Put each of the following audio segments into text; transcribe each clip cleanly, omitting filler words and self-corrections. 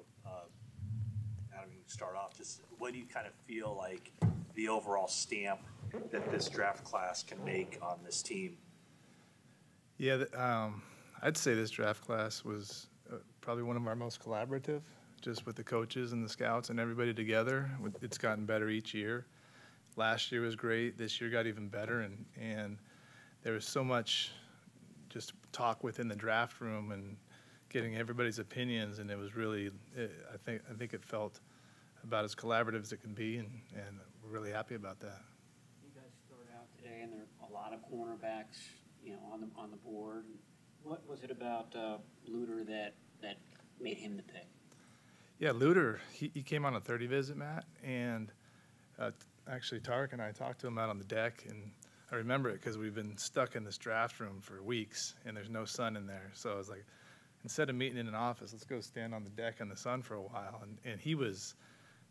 you. Adam, you start off. Just what do you kind of feel like the overall stamp that this draft class can make on this team? Yeah, I'd say this draft class was probably one of our most collaborative, just with the coaches and the scouts and everybody together. It's gotten better each year. Last year was great. This year got even better, and there was so much just talk within the draft room and getting everybody's opinions, and it was really, I think it felt about as collaborative as it can be, and we're really happy about that. You guys started out today, and there are a lot of cornerbacks, on the board. What was it about Luter that made him the pick? Yeah, Luter, he came on a 30 visit, Matt, and actually Tariq and I talked to him out on the deck, and I remember it because we've been stuck in this draft room for weeks, and there's no sun in there. So I was like, instead of meeting in an office, let's go stand on the deck in the sun for a while. And he was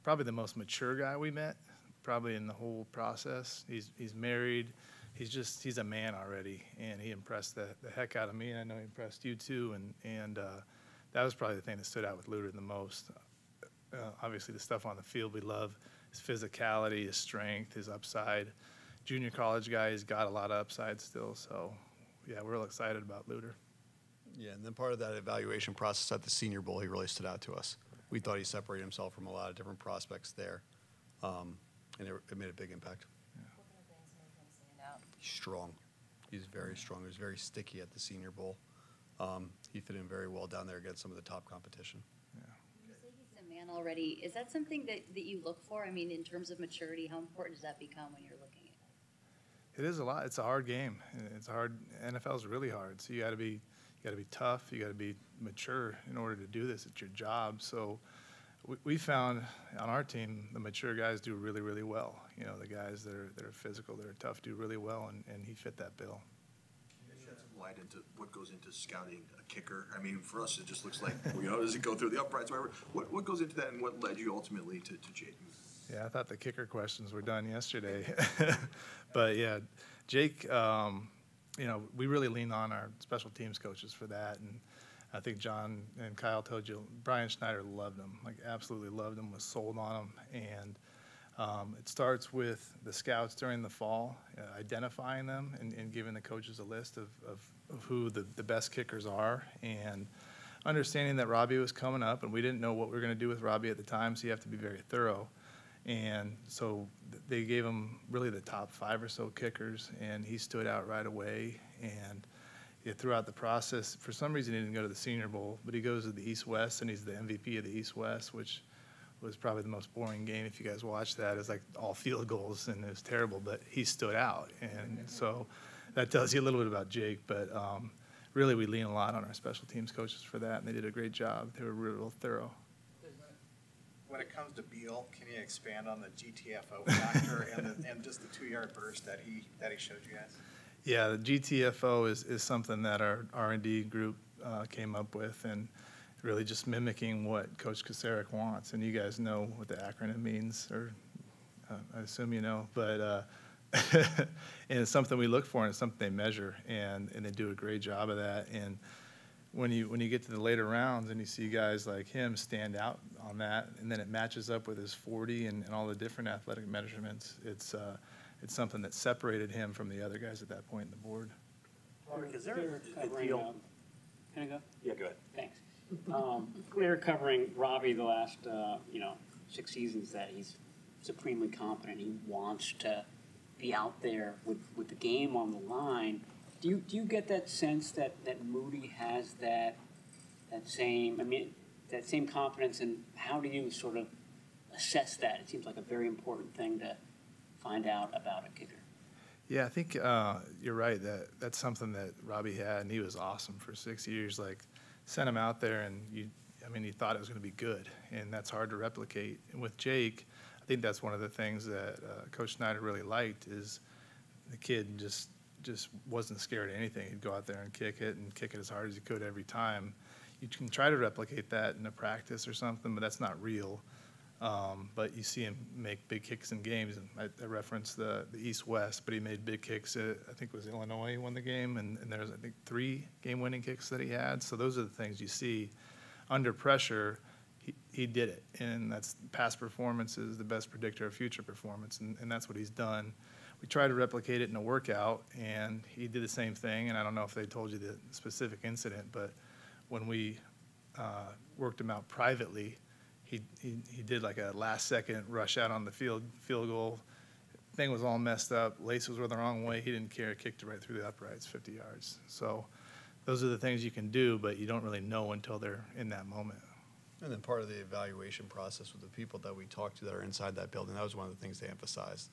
probably the most mature guy we met, probably in the whole process. He's married. He's a man already, and he impressed the heck out of me, and I know he impressed you too. And that was probably the thing that stood out with Luter the most. Obviously, the stuff on the field we love, his physicality, his strength, his upside. Junior college guy, he's got a lot of upside still. So, yeah, we're real excited about Luter. Yeah, and then part of that evaluation process at the Senior Bowl, he really stood out to us. We thought he separated himself from a lot of different prospects there, and it made a big impact. Yeah. What kind of things make him stand out? He's strong. He's very strong. He was very sticky at the Senior Bowl. He fit in very well down there against some of the top competition. Yeah. You say he's a man already. Is that something that you look for? I mean, in terms of maturity, how important does that become when you're looking at it? It is a lot. It's a hard game. It's hard. NFL is really hard. So you got to be tough. You got to be mature in order to do this. It's your job. So we found on our team the mature guys do really, really well. The guys that are physical, that are tough, do really well, and he fit that bill. Can you shed some light into what goes into scouting a kicker? I mean, for us, it just looks like, does it go through the uprights, whatever? What goes into that, and what led you ultimately to Jake? Yeah, I thought the kicker questions were done yesterday. But, yeah, Jake, we really lean on our special teams coaches for that. And I think John and Kyle told you, Brian Schneider loved him, absolutely loved him, was sold on him. And it starts with the scouts during the fall, identifying them and giving the coaches a list of who the best kickers are, and understanding that Robbie was coming up, and we didn't know what we were going to do with Robbie at the time, so you have to be very thorough. And so they gave him really the top 5 or so kickers, and he stood out right away. And throughout the process, for some reason he didn't go to the Senior Bowl, but he goes to the East-West, and he's the MVP of the East-West, which was probably the most boring game. If you guys watched that, it's like all field goals, and it was terrible, but he stood out. And so that tells you a little bit about Jake, but really we lean a lot on our special teams coaches for that, and they did a great job. They were real thorough. When it comes to Beal, can you expand on the GTFO factor and just the 2-yard burst that he showed you guys? Yeah, the GTFO is something that our R&D group came up with, and really just mimicking what Coach Kasarik wants. And you guys know what the acronym means, or I assume you know. But and it's something we look for, and it's something they measure, and they do a great job of that. And when you get to the later rounds and you see guys like him stand out on that, and then it matches up with his 40 and all the different athletic measurements, it's something that separated him from the other guys at that point in the board. Is there a covering, deal? Can I go? Yeah, go ahead. Thanks. We're covering Robbie the last 6 seasons that he's supremely competent. He wants to be out there with the game on the line. Do you get that sense that Moody has that same confidence, and how do you sort of assess that? It seems like a very important thing to find out about a kicker. Yeah, I think you're right. That's something that Robbie had, and he was awesome for 6 years. Sent him out there, and you thought it was going to be good, and that's hard to replicate. And with Jake, I think that's one of the things that Coach Snyder really liked is the kid just wasn't scared of anything. He'd go out there and kick it as hard as he could every time. You can try to replicate that in a practice or something, but that's not real. But you see him make big kicks in games, and I referenced the East-West, but he made big kicks at, I think it was Illinois won the game, and there's, I think, 3 game-winning kicks that he had. So those are the things you see. Under pressure, he did it, and that's past performance is the best predictor of future performance, and that's what he's done. We tried to replicate it in a workout, and he did the same thing, and I don't know if they told you the specific incident, but when we worked him out privately, he did like a last-second rush out on the field goal. Thing was all messed up. Laces were the wrong way. He didn't care. Kicked it right through the uprights, 50 yards. So those are the things you can do, but you don't really know until they're in that moment. And then part of the evaluation process with the people that we talked to that are inside that building, that was one of the things they emphasized.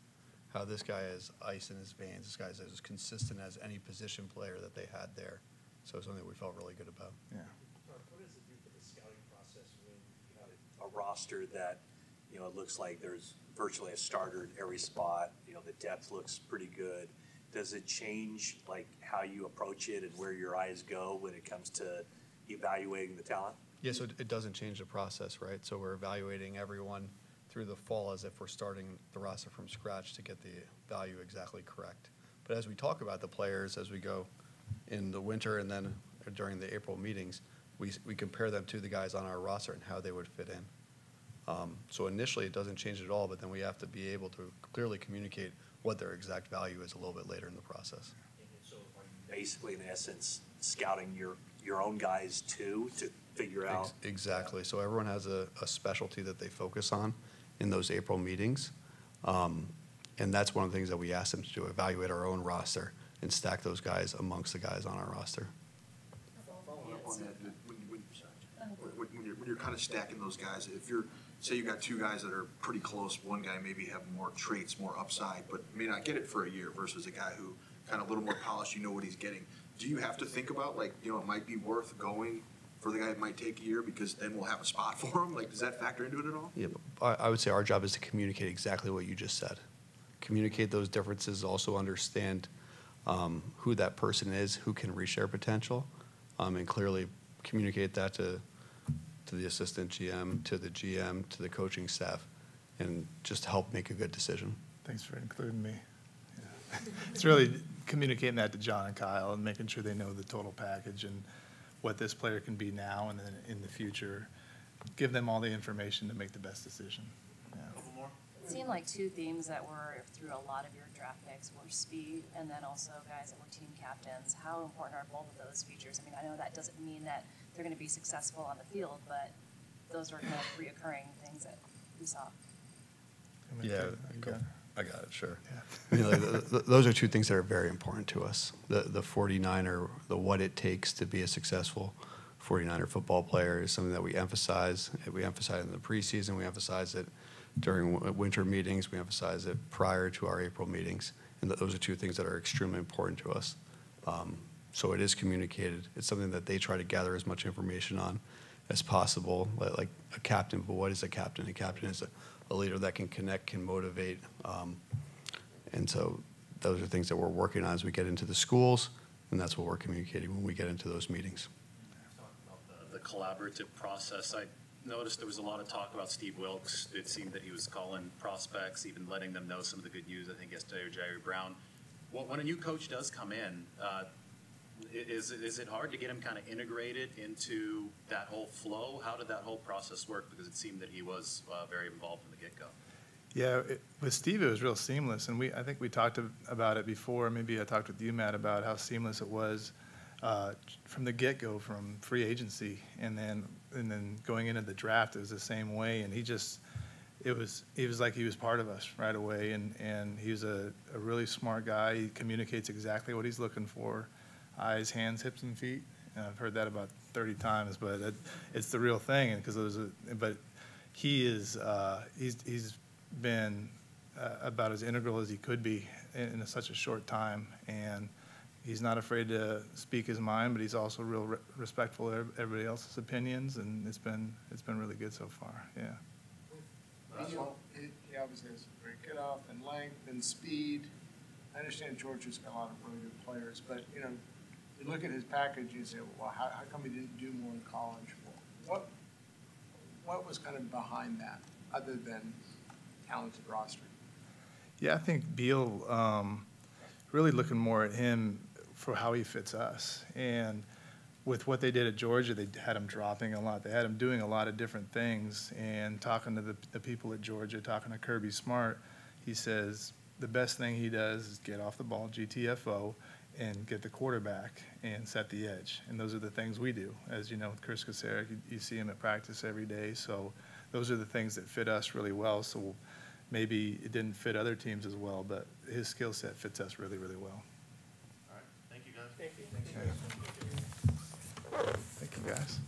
How this guy has ice in his veins. This guy's as consistent as any position player that they had there. So it's something we felt really good about. Yeah. What does it do for the scouting process when you have a roster that, you know, it looks like there's virtually a starter at every spot, you know, the depth looks pretty good. Does it change like how you approach it and where your eyes go when it comes to evaluating the talent? Yeah, so it doesn't change the process, right? So we're evaluating everyone through the fall as if we're starting the roster from scratch to get the value exactly correct. But as we talk about the players, as we go in the winter and then during the April meetings, we compare them to the guys on our roster and how they would fit in. So initially, it doesn't change at all, but then we have to be able to clearly communicate what their exact value is a little bit later in the process. So are you basically, in essence, scouting your own guys too to figure out? Exactly. So everyone has a specialty that they focus on in those April meetings. And that's one of the things that we ask them to do, evaluate our own roster and stack those guys amongst the guys on our roster. Following up on that, when you're kind of stacking those guys, if you're, say you got two guys that are pretty close, one guy maybe have more traits, more upside, but may not get it for a year versus a guy who kind of a little more polished, you know what he's getting. Do you have to think about, like, you know, it might be worth going for the guy that might take a year because then we'll have a spot for him? Like, does that factor into it at all? Yeah, but I would say our job is to communicate exactly what you just said. Communicate those differences, also understand who that person is, who can reach their potential, and clearly communicate that to the assistant GM, to the GM, to the coaching staff, and just help make a good decision. Thanks for including me. Yeah. It's really communicating that to John and Kyle and making sure they know the total package and what this player can be now and then in the future. Give them all the information to make the best decision. Yeah. It seemed like two themes that were through a lot of your draft picks were speed and then also guys that were team captains. How important are both of those features? I mean, I know that doesn't mean that they're going to be successful on the field, but those are kind of reoccurring things that we saw. Yeah, I got it, sure. Yeah. You know, those are two things that are very important to us. The 49er, the what it takes to be a successful 49er football player is something that we emphasize. We emphasize it in the preseason. We emphasize it during winter meetings. We emphasize it prior to our April meetings. And those are two things that are extremely important to us. So it is communicated. It's something that they try to gather as much information on as possible, like a captain. But what is a captain? A captain is a leader that can connect, can motivate. And so those are things that we're working on as we get into the schools, and that's what we're communicating when we get into those meetings. The collaborative process, I noticed there was a lot of talk about Steve Wilkes. It seemed that he was calling prospects, even letting them know some of the good news, I think yesterday, or Jerry Brown. When a new coach does come in, is it hard to get him kind of integrated into that whole flow? How did that whole process work? Because it seemed that he was very involved from the get-go. Yeah, with Steve, it was real seamless, and I think we talked about it before. Maybe I talked with you, Matt, about how seamless it was from the get-go, from free agency, and then going into the draft. It was the same way, and he was like he was part of us right away, and he was a really smart guy. He communicates exactly what he's looking for: eyes, hands, hips, and feet. I've heard that about 30 times, but it's the real thing. But he's been about as integral as he could be in such a short time, and he's not afraid to speak his mind, but he's also real respectful of everybody else's opinions, and it's been really good so far. Yeah. He obviously has great kickoff and length and speed. I understand Georgia's got a lot of really good players, but you look at his package, you say, well, how come he didn't do more in college? Well, what was kind of behind that, other than talented roster? Yeah, I think Beal, really looking more at him for how he fits us. And with what they did at Georgia, they had him dropping a lot. They had him doing a lot of different things. And talking to the people at Georgia, talking to Kirby Smart, he says the best thing he does is get off the ball, GTFO, and get the quarterback and set the edge. And those are the things we do. As you know, with Chris Kocurek, you see him at practice every day. So those are the things that fit us really well. So maybe it didn't fit other teams as well, but his skill set fits us really, really well. All right, thank you, guys. Thank you, guys.